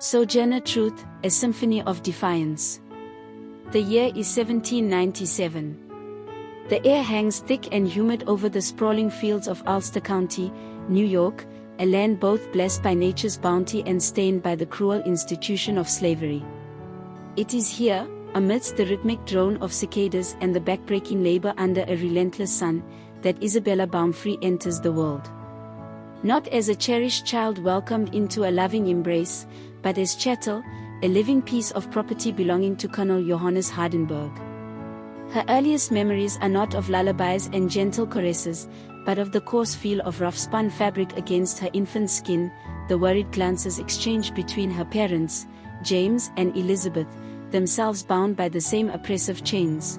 Sojourner Truth, a symphony of defiance. The year is 1797. The air hangs thick and humid over the sprawling fields of Ulster County, New York, a land both blessed by nature's bounty and stained by the cruel institution of slavery. It is here, amidst the rhythmic drone of cicadas and the backbreaking labor under a relentless sun, that Isabella Baumfree enters the world. Not as a cherished child welcomed into a loving embrace, but as chattel, a living piece of property belonging to Colonel Johannes Hardenberg. Her earliest memories are not of lullabies and gentle caresses, but of the coarse feel of rough-spun fabric against her infant skin, the worried glances exchanged between her parents, James and Elizabeth, themselves bound by the same oppressive chains.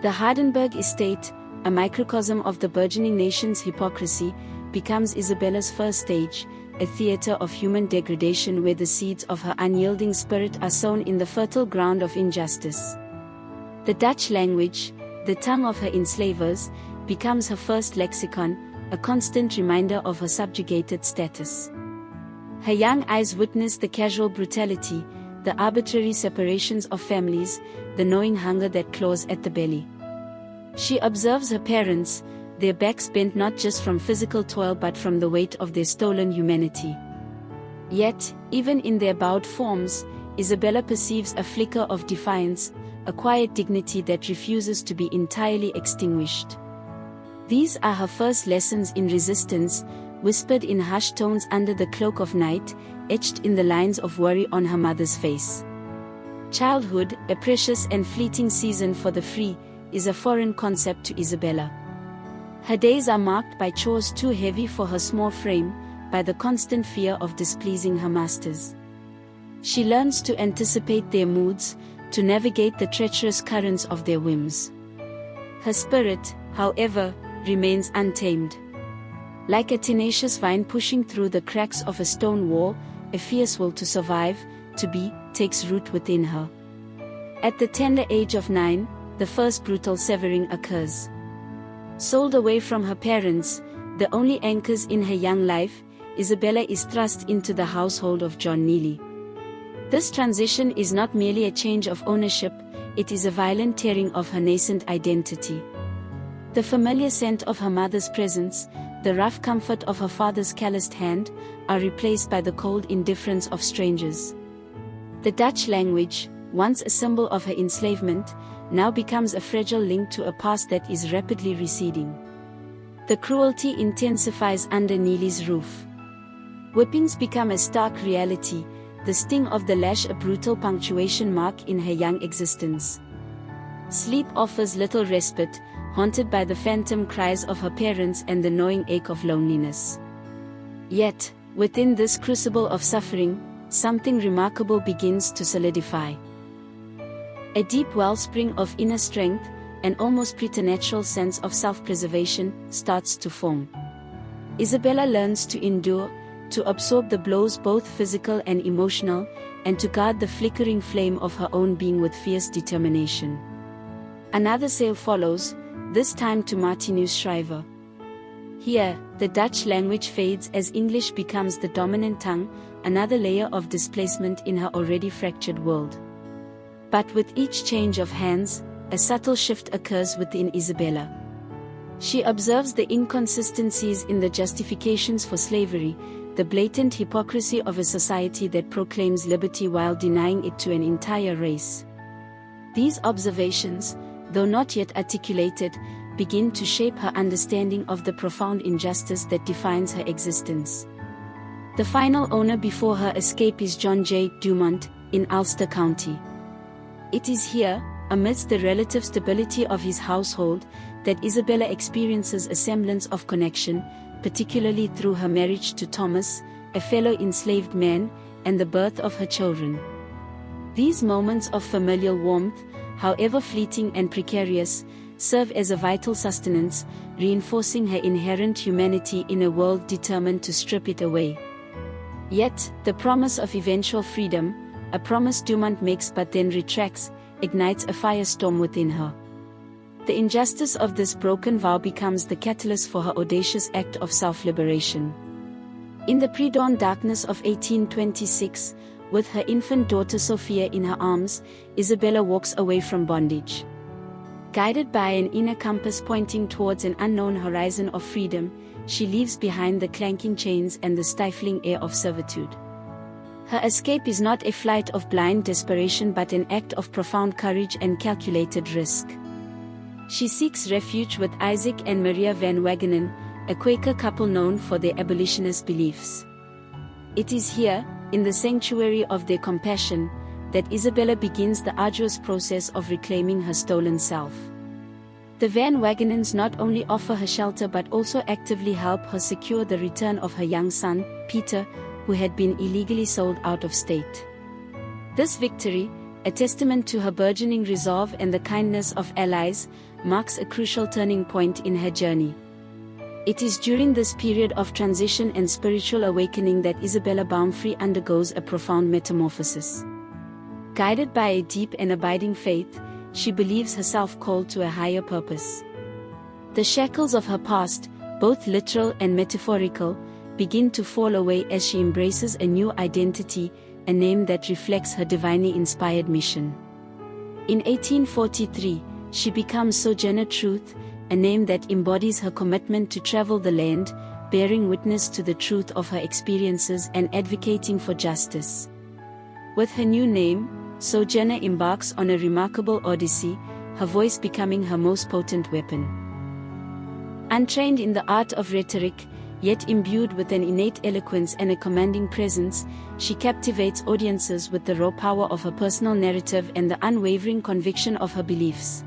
The Hardenberg estate, a microcosm of the burgeoning nation's hypocrisy, becomes Isabella's first stage, a theater of human degradation where the seeds of her unyielding spirit are sown in the fertile ground of injustice. The Dutch language, the tongue of her enslavers, becomes her first lexicon, a constant reminder of her subjugated status. Her young eyes witness the casual brutality, the arbitrary separations of families, the gnawing hunger that claws at the belly. She observes her parents, their backs bent not just from physical toil but from the weight of their stolen humanity. Yet, even in their bowed forms, Isabella perceives a flicker of defiance, a quiet dignity that refuses to be entirely extinguished. These are her first lessons in resistance, whispered in hushed tones under the cloak of night, etched in the lines of worry on her mother's face. Childhood, a precious and fleeting season for the free, is a foreign concept to Isabella. Her days are marked by chores too heavy for her small frame, by the constant fear of displeasing her masters. She learns to anticipate their moods, to navigate the treacherous currents of their whims. Her spirit, however, remains untamed. Like a tenacious vine pushing through the cracks of a stone wall, a fierce will to survive, to be, takes root within her. At the tender age of 9, the first brutal severing occurs. Sold away from her parents, the only anchors in her young life, Isabella is thrust into the household of John Neely. This transition is not merely a change of ownership, it is a violent tearing of her nascent identity. The familiar scent of her mother's presence, the rough comfort of her father's calloused hand, are replaced by the cold indifference of strangers. The Dutch language, once a symbol of her enslavement, now becomes a fragile link to a past that is rapidly receding. The cruelty intensifies under Neely's roof. Whippings become a stark reality, the sting of the lash a brutal punctuation mark in her young existence. Sleep offers little respite, haunted by the phantom cries of her parents and the gnawing ache of loneliness. Yet, within this crucible of suffering, something remarkable begins to solidify. A deep wellspring of inner strength, an almost preternatural sense of self-preservation, starts to form. Isabella learns to endure, to absorb the blows both physical and emotional, and to guard the flickering flame of her own being with fierce determination. Another sail follows, this time to Martinus Schrijver. Here, the Dutch language fades as English becomes the dominant tongue, another layer of displacement in her already fractured world. But with each change of hands, a subtle shift occurs within Isabella. She observes the inconsistencies in the justifications for slavery, the blatant hypocrisy of a society that proclaims liberty while denying it to an entire race. These observations, though not yet articulated, begin to shape her understanding of the profound injustice that defines her existence. The final owner before her escape is John J. Dumont, in Ulster County. It is here, amidst the relative stability of his household, that Isabella experiences a semblance of connection, particularly through her marriage to Thomas, a fellow enslaved man, and the birth of her children. These moments of familial warmth, however fleeting and precarious, serve as a vital sustenance, reinforcing her inherent humanity in a world determined to strip it away. Yet, the promise of eventual freedom, a promise Dumont makes but then retracts, ignites a firestorm within her. The injustice of this broken vow becomes the catalyst for her audacious act of self-liberation. In the pre-dawn darkness of 1826, With her infant daughter Sophia in her arms, Isabella walks away from bondage. Guided by an inner compass pointing towards an unknown horizon of freedom, she leaves behind the clanking chains and the stifling air of servitude. Her escape is not a flight of blind desperation but an act of profound courage and calculated risk. She seeks refuge with Isaac and Maria van Wagenen, a Quaker couple known for their abolitionist beliefs. It is here, in the sanctuary of their compassion, that Isabella begins the arduous process of reclaiming her stolen self. The Van Wagenens not only offer her shelter but also actively help her secure the return of her young son, Peter, who had been illegally sold out of state. This victory, a testament to her burgeoning resolve and the kindness of allies, marks a crucial turning point in her journey. It is during this period of transition and spiritual awakening that Isabella Baumfree undergoes a profound metamorphosis. Guided by a deep and abiding faith, she believes herself called to a higher purpose. The shackles of her past, both literal and metaphorical, begin to fall away as she embraces a new identity, a name that reflects her divinely inspired mission. In 1843, she becomes Sojourner Truth, a name that embodies her commitment to travel the land, bearing witness to the truth of her experiences and advocating for justice. With her new name, Sojourner embarks on a remarkable odyssey, her voice becoming her most potent weapon. Untrained in the art of rhetoric, yet imbued with an innate eloquence and a commanding presence, she captivates audiences with the raw power of her personal narrative and the unwavering conviction of her beliefs.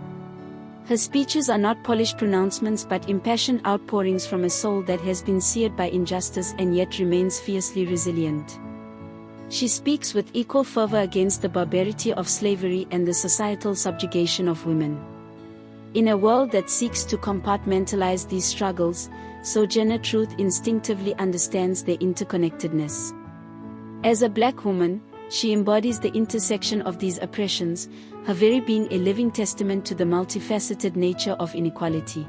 Her speeches are not polished pronouncements but impassioned outpourings from a soul that has been seared by injustice and yet remains fiercely resilient. She speaks with equal fervor against the barbarity of slavery and the societal subjugation of women. In a world that seeks to compartmentalize these struggles, Sojourner Truth instinctively understands their interconnectedness. As a Black woman, she embodies the intersection of these oppressions, her very being a living testament to the multifaceted nature of inequality.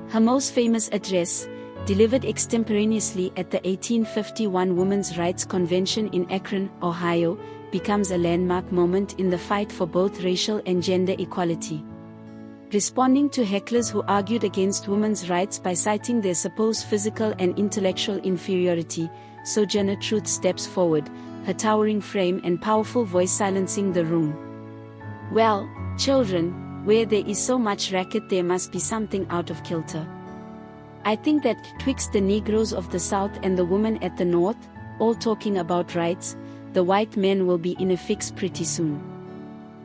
Her most famous address, delivered extemporaneously at the 1851 Women's Rights Convention in Akron, Ohio, becomes a landmark moment in the fight for both racial and gender equality. Responding to hecklers who argued against women's rights by citing their supposed physical and intellectual inferiority, Sojourner Truth steps forward, her towering frame and powerful voice silencing the room. "Well, children, where there is so much racket there must be something out of kilter. I think that twixt the Negroes of the South and the women at the North, all talking about rights, the white men will be in a fix pretty soon.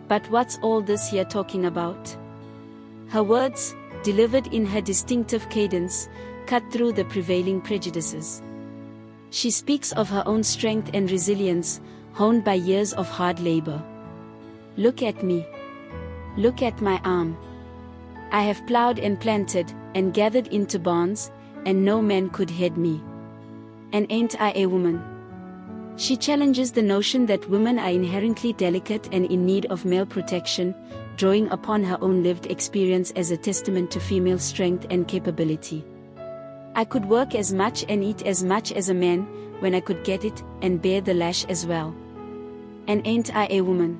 But what's all this here talking about?" Her words, delivered in her distinctive cadence, cut through the prevailing prejudices. She speaks of her own strength and resilience, honed by years of hard labor. "Look at me. Look at my arm. I have plowed and planted, and gathered into barns, and no man could head me. And ain't I a woman?" She challenges the notion that women are inherently delicate and in need of male protection, drawing upon her own lived experience as a testament to female strength and capability. "I could work as much and eat as much as a man, when I could get it, and bear the lash as well. And ain't I a woman?"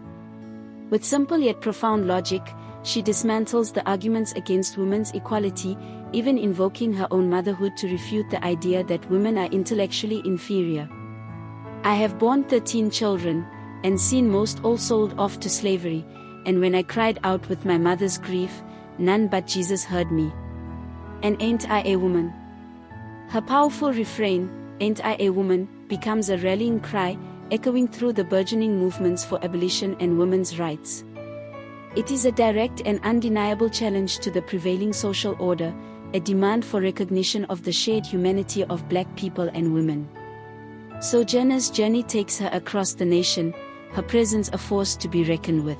With simple yet profound logic, she dismantles the arguments against women's equality, even invoking her own motherhood to refute the idea that women are intellectually inferior. "I have borne 13 children, and seen most all sold off to slavery, and when I cried out with my mother's grief, none but Jesus heard me. And ain't I a woman?" Her powerful refrain, "Ain't I a woman?" becomes a rallying cry, echoing through the burgeoning movements for abolition and women's rights. It is a direct and undeniable challenge to the prevailing social order, a demand for recognition of the shared humanity of Black people and women. Sojourner's journey takes her across the nation, her presence a force to be reckoned with.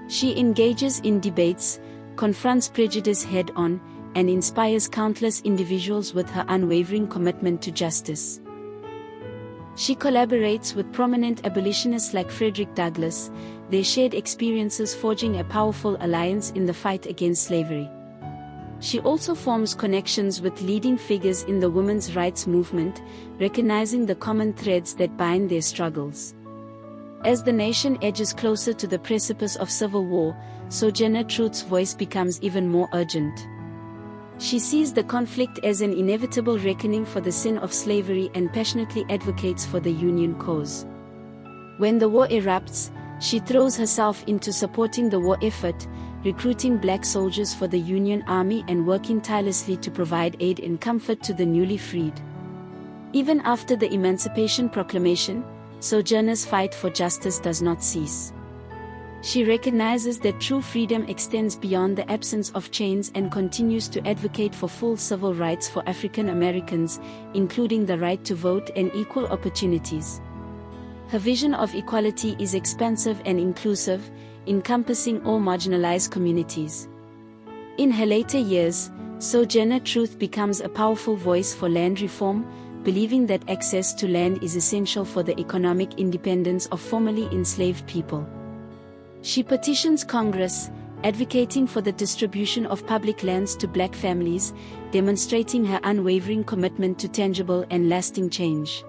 She engages in debates, confronts prejudice head-on, and inspires countless individuals with her unwavering commitment to justice. She collaborates with prominent abolitionists like Frederick Douglass, their shared experiences forging a powerful alliance in the fight against slavery. She also forms connections with leading figures in the women's rights movement, recognizing the common threads that bind their struggles. As the nation edges closer to the precipice of civil war, Sojourner Truth's voice becomes even more urgent. She sees the conflict as an inevitable reckoning for the sin of slavery and passionately advocates for the Union cause. When the war erupts, she throws herself into supporting the war effort, recruiting black soldiers for the Union Army and working tirelessly to provide aid and comfort to the newly freed. Even after the Emancipation Proclamation, Sojourner's fight for justice does not cease. She recognizes that true freedom extends beyond the absence of chains and continues to advocate for full civil rights for African Americans, including the right to vote and equal opportunities. Her vision of equality is expansive and inclusive, encompassing all marginalized communities. In her later years, Sojourner Truth becomes a powerful voice for land reform, believing that access to land is essential for the economic independence of formerly enslaved people. She petitions Congress, advocating for the distribution of public lands to black families, demonstrating her unwavering commitment to tangible and lasting change.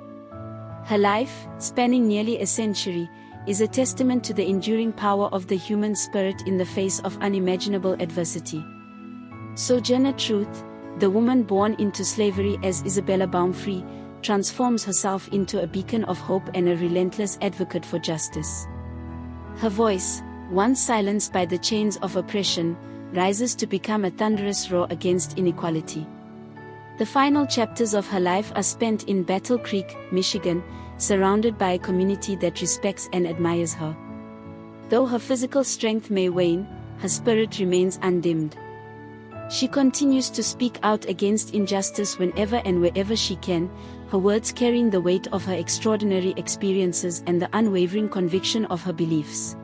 Her life, spanning nearly a century, is a testament to the enduring power of the human spirit in the face of unimaginable adversity. Sojourner Truth, the woman born into slavery as Isabella Baumfree, transforms herself into a beacon of hope and a relentless advocate for justice. Her voice, once silenced by the chains of oppression, rises to become a thunderous roar against inequality. The final chapters of her life are spent in Battle Creek, Michigan, surrounded by a community that respects and admires her. Though her physical strength may wane, her spirit remains undimmed. She continues to speak out against injustice whenever and wherever she can, her words carrying the weight of her extraordinary experiences and the unwavering conviction of her beliefs.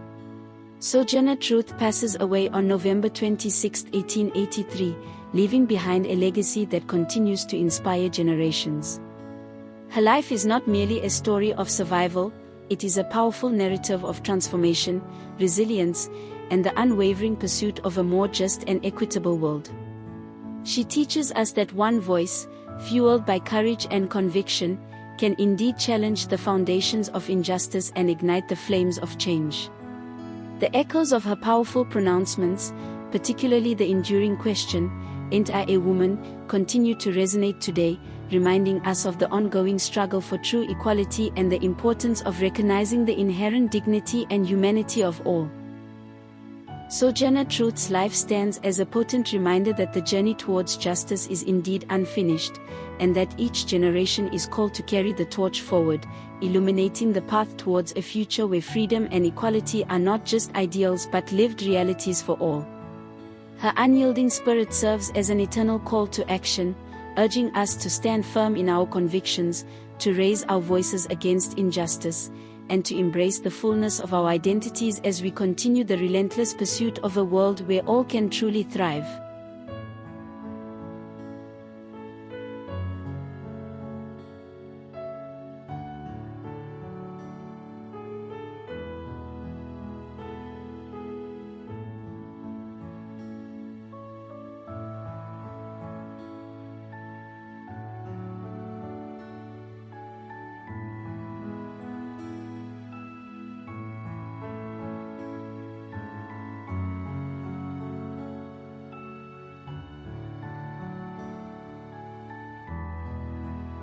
Sojourner Truth passes away on November 26, 1883, leaving behind a legacy that continues to inspire generations. Her life is not merely a story of survival, it is a powerful narrative of transformation, resilience, and the unwavering pursuit of a more just and equitable world. She teaches us that one voice, fueled by courage and conviction, can indeed challenge the foundations of injustice and ignite the flames of change. The echoes of her powerful pronouncements, particularly the enduring question, "Ain't I a woman?" continue to resonate today, reminding us of the ongoing struggle for true equality and the importance of recognizing the inherent dignity and humanity of all. Sojourner Truth's life stands as a potent reminder that the journey towards justice is indeed unfinished, and that each generation is called to carry the torch forward, illuminating the path towards a future where freedom and equality are not just ideals but lived realities for all. Her unyielding spirit serves as an eternal call to action, urging us to stand firm in our convictions, to raise our voices against injustice, and to embrace the fullness of our identities as we continue the relentless pursuit of a world where all can truly thrive.